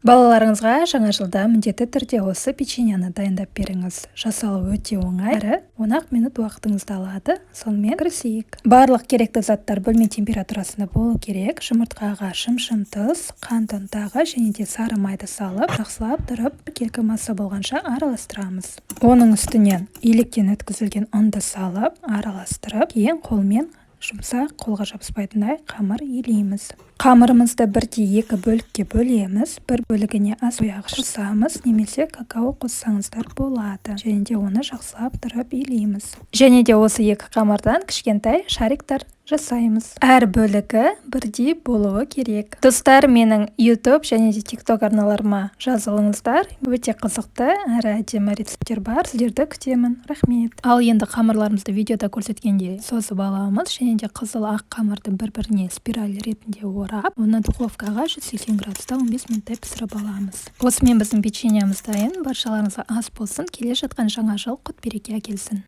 Балаларыңызға жаңа жылда міндетті түрде осы печеньені дайындап беріңіз. Жасалуы өте оңай әрі 10 минут уақытыңызды алады. Сонымен кірісейік. Барлық керекті заттар бөлме температурасында болу керек. Жұмыртқаға шым-шым тұз, қант ұнтағы және де сары майды салып, жақсылап тұрып, біркелкі масса болғанша араластырамыз. Оның үстінен илектен өткізілген ұнды салып, араластырып, кейін қолмен жұмсақ, қолға жабыспайтындай қамыр илейміз. Қамырымызды 1/2 бөлікке бөлеміз. Бір бөлігіне ас бояғыш қосамыз, немесе какао қоссаңыздар болады. Және де оны жақсылап тұрып илейміз. Және де осы екі қамырдан кішкентай шариктар жасаймыз. Әр бөлігі бірдей болуы керек. Достар, менің YouTube және де TikTok арналарыма жазылыңыздар. Өте қызықты әрі әдемі рецептер бар. Сіздерді күтемін. Рахмет. Ал енді қамырларымызды видеода көрсеткенде созып аламыз. Және де қызыл ақ қамырды бір-біріне спираль ретінде орап, оны духовкаға 180 градуста 15 минуттай пісіріп аламыз. Осымен біздің печеньеміз дайын. Баршаларыңызға ас болсын. Келе жатқан жаңа жыл құт береке әкелсін.